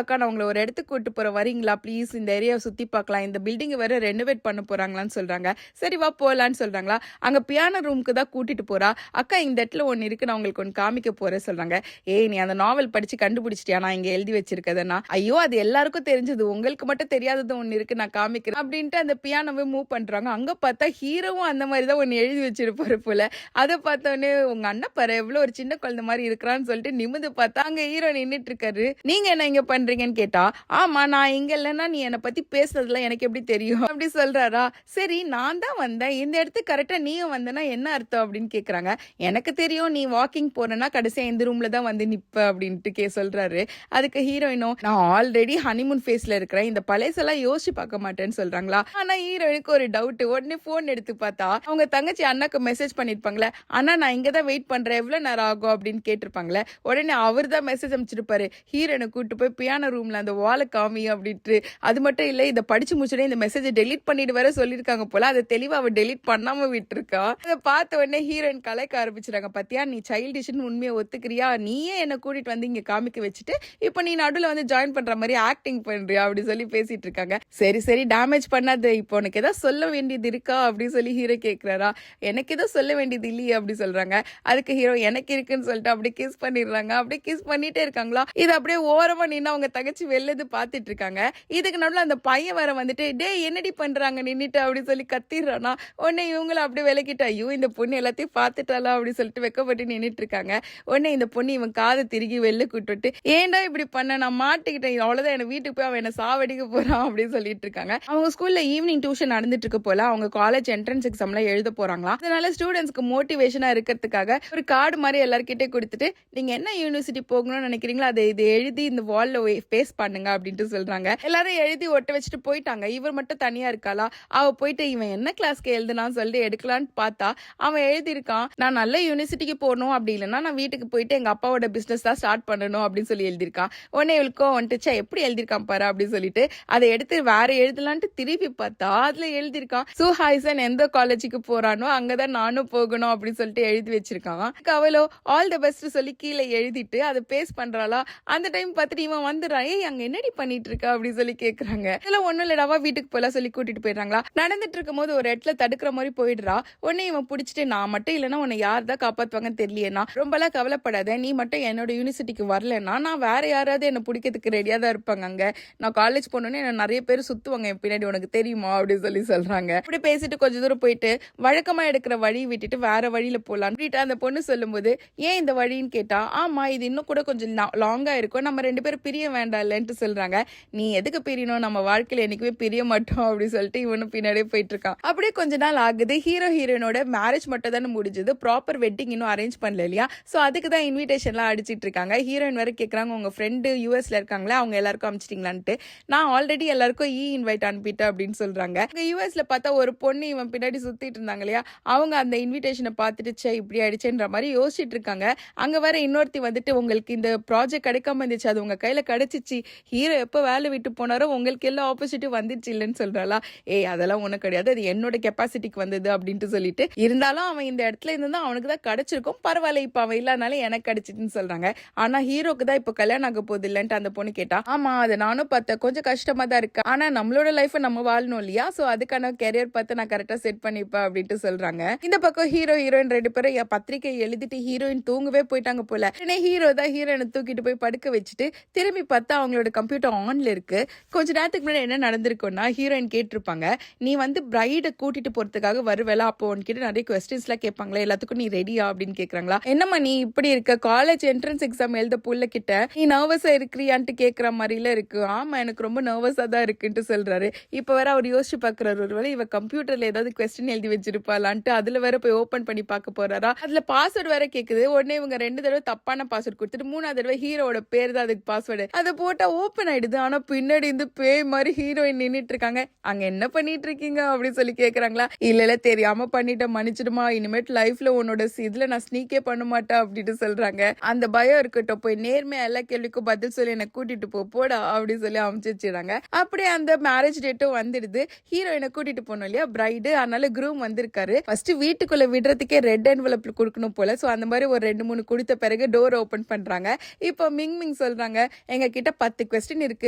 [SPEAKER 1] அக்கா நான் உங்களை ஒரு இடத்துக்கு கூட்டு போற, வரீங்களா ப்ளீஸ், இந்த ஏரியாவை சுத்தி பார்க்கலாம், இந்த பில்டிங் வேற ரெனோவேட் பண்ண போறாங்களான்னு சொல்றாங்க. சரி வா போலான்னு சொல்றாங்களா. அங்க பியானோ ரூமுக்கு தான் கூட்டிட்டு போறா. அக்கா இந்த இடத்துல ஒன்னு இருக்கு, நான் உங்களுக்கு ஒன்னு காமிக்க போறேன் சொல்றாங்க. ஏய், நீ அந்த நாவல் படிச்சு கண்டுபிடிச்சிட்டியா, நான் இங்க எழுதி வச்சிருக்கதுன்னா. ஐயோ, அது எல்லாருக்கும் தெரிஞ்சது, உங்களுக்கு மட்டும் தெரியாதது ஒன்னு இருக்கு, நான் காமிக்கிறேன் அப்படின்ட்டு அந்த பியானோவை மூவ் பண்றாங்க. அங்க பார்த்தா ஹீரோவும் அந்த மாதிரி தான் ஒன்னு எழுதி வச்சிருப்பாரு போல. அதை பார்த்தோன்னே உங்க அண்ணன் பாரு எவ்வளவு ஒரு சின்ன குழந்தை மாதிரி இருக்கிறான்னு சொல்லிட்டு நிமிந்து பார்த்தா அங்க ஹீரோ நின்னுட்டு இருக்காரு. நீங்க என்ன இங்க பண்றீங்கன்னு கேட்டா, ஆமா நான் இங்க இல்லைன்னா நீ என்னை பத்தி பேசுறதுல எனக்கு எப்படி தெரியும் அப்படி சொல்றாரா. சரி நான் தான் வந்தேன், இந்த இடத்துக்கு கரெக்டா நீயும் வந்தனா என்ன அர்த்தம் அப்படின்னு கேக்குறாங்க. எனக்கு தெரியும், நீ வாக்கிங் போறேன்னா கடைசியா இந்த ரூம்ல தான் வந்து நிப்ப அப்படின்ட்டு சொல்றாரு. அதுக்கு ஹீரோயினோ, நான் ஆல்ரெடி ஹனிமூன் ஃபேஸ்ல இருக்கிறேன், இந்த பழையசெல்லாம் யோசிச்சு பார்க்க மாட்டேன்னு சொல்றாங்களா. ஆனா ஹீரோயினுக்கு ஒரு டவுட். உடனே போன் எடுத்து பார்த்தா அவங்க தங்கச்சி அண்ணாக்கு மெசேஜ் பண்ணிருப்பாங்களே, அண்ணா நான் இங்க தான் வெயிட் பண்றேன், எவ்வளவு நேரம் ஆகும் அப்படின்னு கேட்டிருப்பாங்களே. உடனே அவர் தான் மெசேஜ் அமைச்சிருப்பாரு, ஹீரோனை கூட்டு போய் பியானோ ரூம்ல அந்த வாழை காமி அப்படின்ட்டு. அது மட்டும் இல்ல, இதை படிச்சு முடிச்சுடனே இந்த மெசேஜ் டெலீட் பண்ணிட்டு வேற சொல்லிருக்காங்க போல, அதை தெளிவா அவ டெலீட் பண்ணாம விட்டுருக்கா. அதை பார்த்த உடனே ஹீரோயின் கலைக்க ஆரம்பிச்சிருக்காங்க. பத்தியா, நீ சைல்டிஷ்னு உண்மையை ஒத்துக்கிறியா, நீயே என்ன கூட்டிட்டு வந்து இங்க காமிக்க வச்சுட்டு இப்ப நீ நடுவில் வந்து ஜாயின் பண்ற மாதிரி ஆக்டிங் பண்றியா அப்படி சொல்லி பேசிட்டு இருக்காங்க. சரி சரி டேமேஜ் பண்ணாது, இப்போ உனக்கு ஏதாவது சொல்ல வேண்டியது இருக்கா அப்படின்னு சொல்லி ஹீரோ கேட்கிறாரா. எனக்கு ஏதோ சொல்ல வேண்டியது இல்லையே அப்படி சொல்றாங்க. அதுக்கு ஹீரோ எனக்கு இருக்குன்னு சொல்லிட்டு அப்படியே கிஸ் பண்ணிடுறாங்க. அப்படியே கிஸ் பண்ணிட்டே இருக்காங்களா. இது அப்படியே ஓரமா நின்று அவங்க தங்கச்சி வெளிலது பாத்துட்டு இருக்காங்க. இதுக்கு நடுவில் அந்த பையன் வேற வந்துட்டு, டே என்னடி பண்றாங்க நின்னுட்டு அப்படின்னு சொல்லி கத்திடுறானா. உடனே இவங்கள அப்படியே விலக்கிட்டு, ஐயோ இந்த பொண்ணு எல்லாத்தையும் பாத்துட்டாளா அப்படின்னு சொல்லிட்டு வெக்கப்பட்டு நின்னுட்டு இருக்காங்க. உடனே இந்த பொண்ணு இவன் காதை திருகி வெளில கூட்டு, ஏன்டா இப்படி பண்ண, நான் மாட்டிக்கிட்டேன், அவ்வளவுதான், என்ன வீட்டுக்கு போய் அவன் என்ன சாவடிக்க போறான் அப்படின்னு சொல்லிட்டு இருக்காங்க. அவங்க ஸ்கூல்ல ஈவினிங் டியூஷன் நடந்துட்டு இருக்க போல, அவங்க காலேஜ் என்ட்ரன்ஸ் எக்ஸாம்ல எழுத போறாங்களா. அதனால ஸ்டூடெண்ட்ஸ்க்கு மோட்டிவேஷனா இருக்கிறதுக்காக ஒரு கார்டு மாதிரி எல்லார்கிட்டே கொடுத்துட்டு, நீங்க என்ன யூனிவர்சிட்டி போகணும்னு நினைக்கிறீங்களோ அதை இது எழுதி இந்த வால்ல பேஸ்ட் பண்ணுங்க அப்படின்ட்டு சொல்றாங்க. எல்லாரும் எழுதி ஒட்ட வச்சுட்டு போயிட்டாங்க. இவர் மட்டும் தனியா இருக்காளா. அவ போயிட்டு இவன் என்ன கிளாஸ்க்கு எழுதுனான்னு சொல்லிட்டு எடுக்கலான்னு பார்த்தா அவன் எழுதியிருக்கான், நான் நல்ல யூனிவர்சிட்டிக்கு போகணும், அப்படி இல்லைன்னா நான் வீட்டுக்கு போயிட்டு எங்க அப்பாவோட பிசினஸ் தான் ஸ்டார்ட் பண்ணணும் அப்படின்னு சொல்லி எழுதியிருக்கான். உடனே இவளுக்கோ வந்துட்டு எப்படி எழுதியிருக்கான் பாரு அப்படின்னு சொல்லிட்டு அதை எடுத்து வேற எழுதலான்ட்டு திருப்பி பார்த்தா அதுல எழுதியிருக்கான், சுஹாய்சன் எந்த காலேஜுக்கு போறானோ அங்கதான் நானும் போகணும் அப்படின்னு சொல்லிட்டு எழுதி வச்சிருக்கான். அவளோ ஆல் த பெஸ்ட் சொல்லி கீழே எழுதிட்டு அதை பேஸ்ட் பண்றாளா. அந்த டைம் பார்த்துட்டு இவன் வந்துடுறான், ஏய் அங்க என்னடி பண்ணிட்டு இருக்க அப்படின்னு சொல்லி கேக்குறாங்க. இதெல்லாம் ஒண்ணும் இல்லடாவா வீட்டுக்கு போலாம் சொல்லி கூட்டிட்டு போயிடுறாங்களா. நடந்துட்டு இருக்கும் போது ஒரு இடத்துல தடுக்கிற மாதிரி போயிடுறா. உடனே இவன் பிடிச்சிட்டு நான் மட்டும் இல்லைன்னா உன்னை யார் தான் காப்பாத்துவாங்கன்னு தெரியலையேனா ரொம்பலாம் கவலைப்படாத, நீ மட்டும் என்னோட யூனிவர்சிட்டிக்கு வரலன்னா நான் வேற யாராவது என்ன பிடிக்கிறதுக்கு ரெடியா தான் இருப்பாங்க. அங்க நான் காலேஜ் போனோன்னே என்ன நிறைய பேர் சுத்துவாங்க என் பின்னாடி, உனக்கு தெரியுமா அப்படின்னு சொல்லி சொல்றாங்க. இப்படி பேசிட்டு கொஞ்ச தூரம் போயிட்டு வழக்கமா எடுக்கிற வழி விட்டுட்டு வேற வழியில போலாம் அந்த பொண்ணு சொல்லும்போது ஏன் இந்த வழின்னு கேட்டா, ஆமா இது இன்னும் கூட கொஞ்சம் லாங்கா இருக்கும், நம்ம 2 பேரும் பிரிய வேண்டாம் இல்லன்ட்டு சொல்றாங்க. நீ எதுக்கு பிரியணும், நம்ம வாழ்க்கையில என்னைக்குமே பிரிய மாட்டோம் அப்படின்னு சொல்லிட்டு இவனும் பின்னாடியே போயிட்டு இருக்கான். அப்படியே கொஞ்ச நாள் ஆகுது. ஹீரோ ஹீரோயினோட மேரேஜ் மட்டும் தானே முடிஞ்சது, ப்ராப்பர் வெட்டிங் இன்னும் அரேஞ்ச் பண்ணல இல்லையா. சோ அதுக்கு தான் இன்விடேஷன்லாம் அடிச்சிட்டு இருக்காங்க. ஹீரோயின் வேற கேக்குறாங்க உங்க ஃப்ரெண்டு யூஎஸ்ல இருக்காங்களே அவங்க எல்லாருக்கும் அனுப்பிச்சிட்டீங்களான்ட்டு. நான் ஆல்ரெடி எல்லாருக்கும் இன்வைட் அனுப்பிட்டேன் அப்படின்னு சொல்றாங்க. யூஎஸ்ல பார்த்தா ஒரு பொண்ணு இவன் பின்னாடி சுத்திட்டு இருந்தாங்க இல்லையா, அவங்க அந்த இன்விடேஷனை பார்த்துட்டு சே இப்படி ஆயிடுச்சுன்ற மாதிரி யோசிச்சுட்டு இருக்காங்க. அங்க வர இன்னொருத்தி வந்துட்டு உங்களுக்கு இந்த ப்ராஜெக்ட் கிடைக்காம இருந்துச்சு, அது உங்க கையில கிடைச்சிச்சு, ஹீரோ எப்ப வேலை விட்டு போனாரோ உங்களுக்கு எல்லா ஆப்போசிட்டிவ் வந்துருச்சு இல்லைன்னு சொல்றாளா. ஏய் அதெல்லாம் ஒண்ணும் கிடையாது, அது என்னோட கெப்பாசிட்டிக்கு வந்தது அப்படின்ட்டு சொல்லிட்டு, இருந்தாலும் அவன் இந்த இடத்துல இருந்தா அவனுக்கு தான் கிடைச்சிருக்கும், பரவாயில்ல இப்ப அவன் இல்லாதனால எனக்கு கிடைச்சிட்டுன்னு சொல்றாங்க. ஆனா ஹீரோக்கு தான் இப்ப கல்யாணம் ஆக போகுது இல்லன்ட்டு அந்த பொண்ணு கேட்டா, ஆமா அதை நானும் பார்த்தேன், கொஞ்சம் கஷ்டமா தான் இருக்கு, ஆனா நம்மளோட லைஃப் நம்ம வாழணும் இல்லையா, சோ அதுக்கான கெரியர் பார்த்து நான் கரெக்டா செட் பண்ணிப்பேன் அப்படின்ட்டு சொல்றாங்க. இந்த பக்கம் ஹீரோ ஹீரோயின் 2 பேரும் பத்திரிகை எழுதிட்டு ஹீரோயின் தூங்கவே போயிட்டாங்க போல. ஹீரோ தான் ஹீரோயினை தூக்கிட்டு போய் படுக்க வச்சுட்டு திரும்பி பார்த்தா அவங்களோட கம்ப்யூட்டர் ஆன்ல இருக்கு. கொஞ்ச நேரத்துக்கு முன்னாடி என்ன நடந்திருக்கும்னா ஹீரோயின் கேட்டிருப்பாங்க, நீ வந்து பிரைட கூட்டிட்டு போறதுக்காக வருவேல, அப்போ உன்கிட்ட நிறைய கொஸ்டின்ஸ் எல்லாம் கேட்பாங்களா, எல்லாத்துக்கும் நீ ரெடியா அப்படின்னு கேக்குறாங்களா. என்னம்மா நீ இப்படி இருக்க, காலேஜ் என்ட்ரன்ஸ் எக்ஸாம் எழுத புள்ள கிட்ட நீ நர்வஸா இருக்கிறியான்ட்டு கேக்குற மாதிரில இருக்கு. ஆமா எனக்கு ரொம்ப நர்வஸா தான் இருக்குன்ட்டு சொல்றாரு. இப்ப வேற அவர் யோசிச்சு பாக்குறாரு, ஒருவேளை இவ கம்ப்யூட்டர்ல ஏதாவது கொஸ்டின் எழுதி வச்சிருப்பாளான்ட்டு அதுல வேற போய் ஓபன் பண்ணி பார்க்க போறாரா. அதுல பாஸ்வேர்டு வேற கேக்குது. உடனே இவங்க 2 தடவை தப்பான பாஸ்வேர்டு கொடுத்துட்டு 3ஆவது தடவை ஹீரோட பேர் தான் அதுக்கு பாஸ்வேர்டு, அதை போட்டா ஓபன் ஆயிடுது. ஆனா பின்னாடி இருந்து பேய் மாதிரி ஹீரோயின் நின்னுட்டு இருக்காங்க. அங்க என்ன பண்ணிட்டு இருக்கீங்க அப்படின்னு சொல்லி கேக்குறாங்களா. இல்ல தெரியாம பண்ணிட்டேன் மன்னிச்சிடுமா, இனிமேட் லைஃப்ல உன்னோட இதுல நான் ஸ்னீக்கே பண்ண மாட்டேன் அப்படின்னு சொல்றாங்க. அந்த பயம் இருக்கட்டும், போய் நேர்மையா எல்லா கேள்விக்கும் பதில் சொல்லி என்ன கூட்டிட்டு போடா அப்படின்னு சொல்லி அமைச்சிடுறாங்க. அப்படியே அந்த மேரேஜ் டேட்டும் வந்துடுது. ஹீரோயினை கூட்டிட்டு போனோம் இல்லையா பிரைடு, அதனால க்ரூம் வந்திருக்காரு. ஃபர்ஸ்ட் வீட்டுக்குள்ள விடுறதுக்கே ரெட் என்வலப் கொடுக்கணும் போல. சோ அந்த மாதிரி ஒரு 2-3 கொடுத்த பிறகு டோர் ஓபன் பண்றாங்க. இப்போ மிங் சொல்றாங்க, எங்க கிட்ட 10 கொஸ்டின் இருக்கு,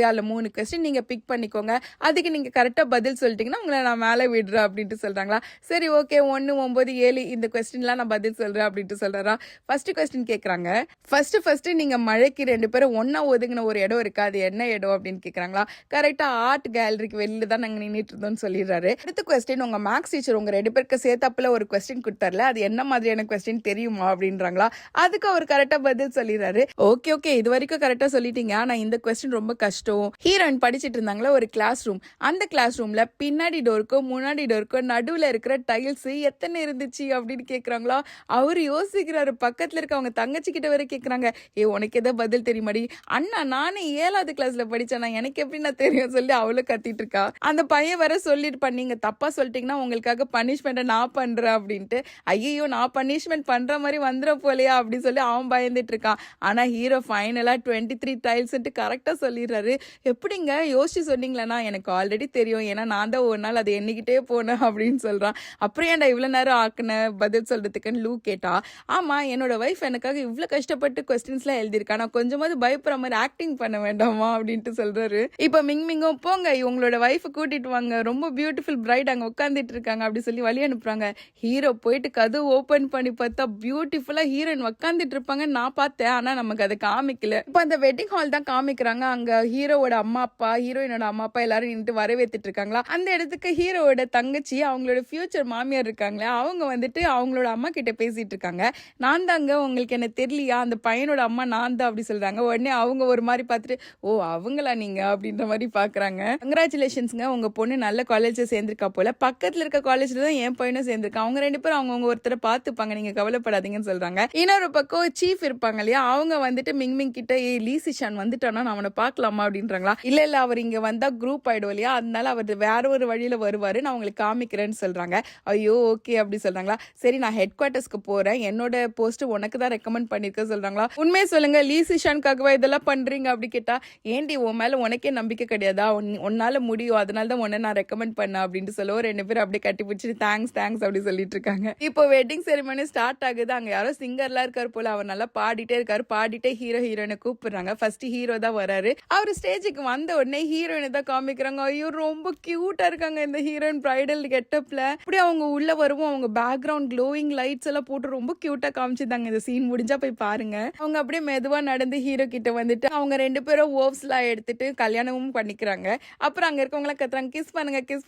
[SPEAKER 1] அதுல 3 கொஸ்டின் நீங்க பிக் பண்ணிக்கோங்க, அதுக்கு நீங்க கரெக்டா பதில் சொல்லிட்டீங்கன்னா உங்களை நான் மேலே விடுறேன் அப்படின்ட்டு சொல்றாங்களா. சரி ஓகே 1, 9, 7 இந்த கொஸ்டின்லாம் நான் பதில் சொல்றேன் அப்படின்ட்டு சொல்றாரா. ஃபர்ஸ்ட் கொஸ்டின் கேக்குறாங்க, ஃபர்ஸ்ட் நீங்க மழைக்கு 2 பேரும் ஒன்னா ஒதுங்கின ஒரு இடம் இருக்கு, அது என்ன இடம் அப்படின்னு கேக்குறாங்களா. கரெக்டா ஆர்ட் கேலரிக்கு வெளியில தான் நாங்க நின்றுட்டு இருந்தோம்னு சொல்லிடுறாரு. அடுத்த கொஸ்டின், உங்க மேக்ஸ் டீச்சர் உங்க 2 பேருக்கு சேர்த்தாப்புல ஒரு கொஸ்டின் கொடுத்தாருல, அது என்ன மாதிரியான கொஸ்டின் தெரியுமா அப்படின்றாங்களா. அதுக்கு அவர் கரெக்டா பதில் சொல்லிடுறாரு. ஓகே இது வரைக்கும் கரெக்டா சொல்லிட்டீங்க, ஆனா இந்த கொஸ்டின் ரொம்ப கஷ்டம். ஹீரோயின் படிச்சிட்டு இருந்தாங்களா ஒரு கிளாஸ் ரூம், அந்த கிளாஸ் ரூம்ல பின்னாடி டோருக்கும் முன்னாடி டோருக்கும் நடுவுல இருக்கிற டைல்ஸ் எத்தனை இருந்துச்சு அப்படின்னு கேக்குறாங்களா. அவரு யோசிக்கிறாரு. பக்கத்துல இருக்க அவங்க தங்கச்சி கிட்ட வரை கேக்குறாங்க, உனக்கு ஏதோ பதில் தெரியுமாடி. அண்ணா நானே 7வது கிளாஸ்ல படிச்சேனா, எனக்கு எப்படி நான் தெரியும் சொல்லி அவளும் கத்திட்டு இருக்கா. அந்த பையன் வர சொல்லிட்டு பண்ணீங்க தப்பா சொல்லிட்டீங்கன்னா உங்களுக்காக பனிஷ்மெண்ட் நான் பண்றேன் அப்படின்ட்டு. ஐயோ நான் பனிஷ்மெண்ட் பண்ற மாதிரி வந்துட போலையா அப்படின்னு சொல்லி அவன் பயந்துட்டு இருக்கான். ஆனா ஹீரோ ஃபைனலா 23 டைல்ஸ் கரெக்டா சொல்லிடுறாரு. எப்படிங்க யோசிச்சு சொன்னீங்களா, எனக்கு ஆல்ரெடி தெரியும், ஏன்னா நான் தான் ஒரு நாள் அதை எண்ணிக்கிட்டே போனேன் அப்படின்னு சொல்றான். அப்புறம் ஏன்டா இவ்வளவு நேரம் ஆக்குன பதில் சொல்றதுக்குன்னு லூ கேட்டா, ஆமா என்னோட வைஃப் எனக்காக இவ்வளவு கஷ்டப்பட்டு கொஸ்டின்ஸ் எல்லாம் எழுதிருக்கா, நான் கொஞ்சமாவது பயப்படுற மாதிரி ஆக்டிங் பண்ண வேண்டாமா அப்படின்ட்டு சொல்றாரு. இப்ப மிங்கும் போங்க உங்களோட வைஃப் கூட்டிட்டு வாங்க, ரொம்ப பியூட்டிஃபுல் பிரைட் அங்க உட்காந்துட்டு இருக்காங்க அப்படி சொல்லி வழி அனுப்புறாங்க. ஹீரோ போயிட்டு கதவு ஓபன் பண்ணி பார்த்தா பியூட்டிஃபுல்லா ஹீரோயின் உட்காந்துட்டு இருப்பாங்க நான் பார்த்தேன், ஆனா நமக்கு அதை காமிக்கல. இப்ப அந்த வெட்டிங் ஹால் தான் காமிக்கிறாங்க. அங்க ஹீரோவோட அம்மா அப்பா ஹீரோயினோட அம்மா அப்பா எல்லாரும் நின்று வரவேத்துட்டு இருக்காங்களா. அந்த இடத்துக்கு ஹீரோவோட தங்கச்சி அவங்களோட ஃபியூச்சர் மாமியார் இருக்காங்களே, அவங்க வந்துட்டு அவங்களோட அம்மா கிட்ட பேசிட்டு இருக்காங்க. நான் தாங்க, உங்களுக்கு என்ன தெரியலையா, அந்த பையனோட அம்மா நான் தான் அப்படி சொல்றாங்க. உடனே அவங்க ஒரு மாதிரி பார்த்துட்டு, ஓ அவங்களா நீங்க அப்படின்ற மாதிரி பாக்குறாங்க. கங்க்ராச்சுலேஷன்ஸ்ங்க, உங்க பொண்ணு நல்ல காலேஜ்ல சேர்ந்திருக்கா போல, பக்கத்துல இருக்க காலேஜ்ல தான் என் பையனும் சேர்ந்திருக்கா, அவங்க 2 பேரும் அவங்க ஒருத்தரை பார்த்துப்பாங்க, நீங்க கவலைப்படாதீங்கன்னு சொல்றாங்க. இன்னொரு பக்கம் சீஃப் இருப்பாங்க இல்லையா, அவங்க வந்துட்டு மிங் கிட்ட லீசிஷான் வந்துட்டானா நான் அவனை பார்க்கலாமா அப்படின்றாங்களா. இல்ல அவர் இங்க வந்தா குரூப் ஆயிடும் இல்லையா, அதனால அவர் வேற ஒரு வழியில வருவாரு, நான் உங்களுக்கு காமிக்கிறேன்னு சொல்றாங்க. ஐயோ ஓகே அப்படி சொல்றாங்களா. சரி நான் ஹெட் குவார்டர்ஸ்க்கு போறேன், என்னோட போஸ்ட் உனக்கு தான் ரெக்கமெண்ட் பண்ணிருக்க சொல்றாங்களா. உண்மையை சொல்லுங்க லீசிஷானுக்காகவா இதெல்லாம் பண்றீங்க அப்படி கேட்டா, ஏண்டி உன் மேல உனக்கே நம்பிக்கை கிடையாதா, உன்னால முடியும், அதனால தான் உன்னை நான் ரெக்கமெண்ட் பண்ண அப்படின்னு சொல்லுவோம். 2 பேரும் அப்படியே கட்டி பிடிச்சிட்டு தேங்க்ஸ் அப்படி சொல்லிட்டு இருக்காங்க. இப்போ வெட்டிங் செரிமனி ஸ்டார்ட் ஆகுது. அங்க யாரோ சிங்கர்லாம் இருக்காரு போல, அவர் நல்லா பாடிட்டே இருக்காரு. பாடிட்டே ஹீரோயினை கூப்பிடுறாங்க. ஃபர்ஸ்ட் ஹீரோ தான் வராரு. அவர் ஸ்டேஜுக்கு வந்த உடனே ஹீரோயினை தான் காமிக்கிறாங்க. ஐயோ ரொம்ப கியூட்டா இருக்காங்க இந்த ஹீரோயின் பிரைடல் கெட்டப்ல. அப்படியே அவங்க உள்ள வருவோம், அவங்க பேக்ரவுண்ட் க்ளோயிங் லைட்ஸ் எல்லாம் போட்டு ரொம்ப கியூட்டா காமிச்சிருந்தாங்க. இந்த சீன் முடிஞ்சா போய் பாருங்க. அவங்க அப்படியே மெதுவா நடந்து ஹீரோ கிட்ட வந்துட்டு அவங்க 2 பேரும் ஓவ்ஸ்லாம் எடுத்துட்டு கல்யாணமும் பண்ணிக்கிறாங்க. அப்புறம் அங்க இருக்கவங்க எல்லாம் கத்துறாங்க கிஸ்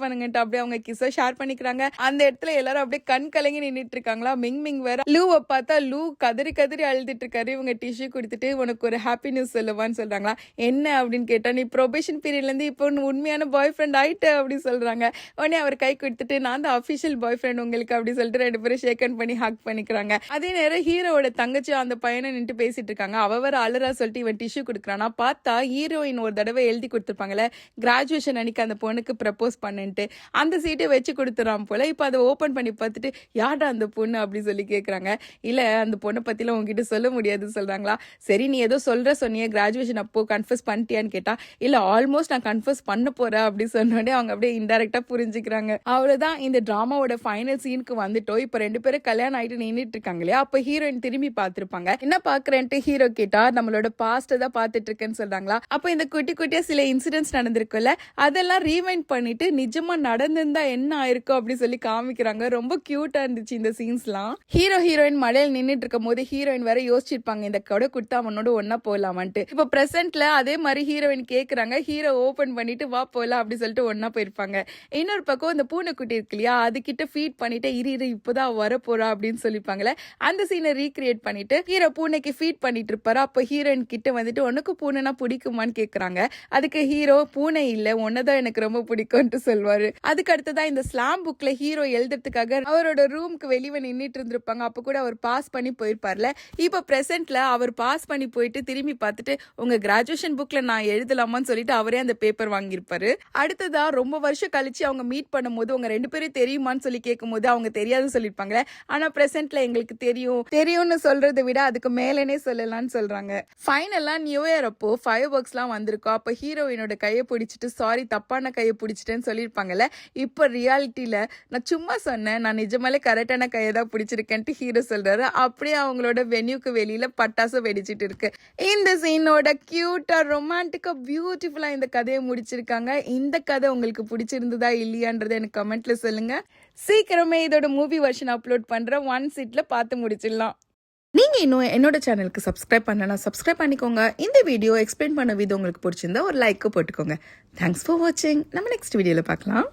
[SPEAKER 1] பண்ணுங்கட்டு. அப்படியே அவங்க கிஸ்ஸை ஷேர் பண்ணிக்கிறாங்க. அந்த இடத்துல எல்லாரும் அப்படியே கண் கலங்கி நின்றுட்டு இருக்காங்களா. மிங் வேற லூவை பார்த்தா லூ கதறி அழுதுட்டு இருக்காரு. இவங்க டிஷ்யூ கொடுத்துட்டு உனக்கு ஒரு ஹாப்பி நியூஸ் சொல்லுவான்னு சொல்றாங்களா. என்ன அப்படின்னு கேட்டா, நீ ப்ரொபேஷன் பீரியட்ல இருந்து இப்போ உண்மையான பாய் ஃப்ரெண்ட் ஆயிட்ட அப்படின்னு சொல்றாங்க. உடனே அவர் கை கொடுத்துட்டு நான் தான் அபிஷியல் பாய் ஃப்ரெண்ட் உங்களுக்கு அப்படி சொல்லிட்டு 2 பேரும் ஷேக் ஹேண்ட் பண்ணி ஹக் பண்ணிக்கிறாங்க. அதே நேரம் ஹீரோவோட தங்கச்சி அந்த பையனை நின்று பேசிட்டு இருக்காங்க. அவ வேற அலறா சொல்லிட்டு இவன் டிஷ்யூ கொடுக்குறானா. பார்த்தா ஹீரோயின் ஒரு தடவை எழுதி கொடுத்துருப்பாங்கல்ல, கிராஜுவேஷன் அன்னைக்கு அந்த பொண்ணுக்கு ப்ரப்போஸ் பண்ணிட்டு அந்த சீட்டை வச்சு கொடுத்துறான் போல. இப்போ அதை ஓபன் பண்ணி பார்த்துட்டு யாரா அந்த பொண்ணு அப்படி சொல்லி கேட்குறாங்க. இல்ல அந்த பொண்ணை பத்திலாம் உங்ககிட்ட சொல்ல முடியாதுன்னு சொல்றாங்களா. சரி நீ ஏதோ சொன்னிய கிராஜுவேஷன் அப்போ கன்ஃபர்ஸ் பண்ணிட்டியான்னு கேட்டா, இல்ல ஆல்மோஸ்ட் நான் கன்ஃபர்ஸ் பண்ண போறேன் அப்படி சொன்னோடனே அவங்க அப்படியே இன்டைரக்டா புரிஞ்சுக்கிறாங்க. அவ்வளவுதான், இந்த டிராமாவோட ஃபைனல் சீனுக்கு வந்துட்டோம். இப்ப 2 பேரும் கல்யாணம் ஆயிட்டு நின்றுட்டு இருக்காங்க இல்லையா. அப்ப ஹீரோயின் திரும்பி பார்த்திருப்பாங்க. என்ன பாக்குறேன்ட்டு ஹீரோ கேட்டா, நம்மளோட பாஸ்ட் தான் பாத்துட்டு இருக்கேன்னு சொல்றாங்களா. அப்ப இந்த குட்டியா சில இன்சிடென்ட்ஸ் நடந்திருக்குல்ல, அதெல்லாம் ரீவைண்ட் பண்ணிட்டு நிஜமா நடந்திருந்தா என்ன ஆயிருக்கும் அப்படி சொல்லி காமிக்கிறாங்க. ரொம்ப கியூட்டா இருந்துச்சு இந்த சீன்ஸ்லாம். ஹீரோயின் மலையில நின்றுட்டு இருக்கும் போது ஹீரோயின் வேற யோசிச்சிருப்பாங்க, இந்த கொடை கொடுத்தா அவனோட ஒன்னா போலாமான்ட்டு. இப்ப பிரசன்ட்ல அதே மாதிரி ஹீரோயின் கேக்குறாங்க. ஹீரோ ஓபன் பண்ணிட்டு வா போலாம் அப்படி சொல்லிட்டு ஒன்னா போயிருப்பாங்க. இன்னொரு பக்கம் இந்த பூனைக்குட்டி இருக்கு இல்லையா, அது கிட்ட ஃபீட் பண்ணிட்டு இரு இப்பதான் வர போறா அப்படின்னு சொல்லிப்பாங்களே, அந்த சீனை ரீக்ரியேட் பண்ணிட்டு ஹீரோ பூனைக்கு ஃபீட் பண்ணிட்டு இருப்பாரு. அப்ப ஹீரோயின் கிட்ட வந்துட்டு உனக்கு பூனைனா பிடிக்குமான்னு கேக்குறாங்க. அதுக்கு ஹீரோ பூனை இல்ல உன்னதான் எனக்கு ரொம்ப பிடிக்கும்னு சொல்வாரு. அதுக்கு அடுத்ததான் இந்த ஸ்லாம் புக்ல ஹீரோ எழுதுறதுக்காக அவரோட ரூம்க்கு வெளியே நின்றுட்டு இருந்திருப்பாங்க. அப்ப கூட அவர் பாஸ் பண்ணி போயிருப்பார்ல. இப்ப பிரசன்ட்ல அவர் பாஸ் பண்ணி போயிட்டு திரும்பி பார்த்துட்டு உங்க கிராஜுவேஷன் புக்ல நான் எழுதலாமான்னு சொல்லிட்டு அவரே அந்த பேப்பர் வாங்கியிருப்பாரு. அடுத்ததா ரொம்ப வருஷம் கழிச்சு அவங்க மீட் பண்ணும்போது உங்க 2 பேரும் தெரியுமான்னு சொல்லி கேட்கும் போது அவங்க தெரியாதுன்னு சொல்லிருப்பாங்களே. ஆனா பிரசன்ட்ல எங்களுக்கு தெரியும்னு சொல்றதை விட அதுக்கு மேலனே சொல்லலாம்னு சொல்றாங்க. ஃபைனலா நியூ இயர் அப்போ ஃபயர் ஒர்க்ஸ் எல்லாம் வந்திருக்கோம். அப்ப ஹீரோயினோட கையை பிடிச்சிட்டு சாரி தப்பான கையை பிடிச்சிட்டேன்னு சொல்லியிருப்பாங்கல்ல. இப்ப ரியாலிட்டியில நான் சும்மா சொன்னேன், நான் நிஜமாலே கரெக்டான கையை தான் பிடிச்சிருக்கேன்ட்டு ஹீரோ சொல்றாரு. அப்படியே அவங்களோட வென்யூக்கு வெளியில பட்டாசு வெடிச்சிட்டு இருக்கு. இந்த சீனோட கியூட்டா ரொமான்டிக்கா பியூட்டிஃபுல்லா இந்த கதையை முடிச்சிருக்காங்க. இந்த கதை உங்களுக்கு பிடிச்சிருந்ததா இல்லையான்றதை எனக்கு கமெண்ட்ல சொல்லுங்க. சீக்கிரமே இதோட மூவி வெர்ஷன் அப்லோட் பண்ற 1 சீட்ல பார்த்து முடிச்சிடலாம். நீங்க இன்னும் என்னோட சேனலுக்கு சப்ஸ்கிரைப் பண்ணனா சப்ஸ்கிரைப் பண்ணிக்கோங்க. இந்த வீடியோ எக்ஸ்பிளைன் பண்ண விதம் உங்களுக்கு பிடிச்சிருந்தா ஒரு லைக் போட்டுக்கோங்க. தேங்க்ஸ் ஃபார் வாட்சிங். நம்ம நெக்ஸ்ட் வீடியோல பார்க்கலாம்.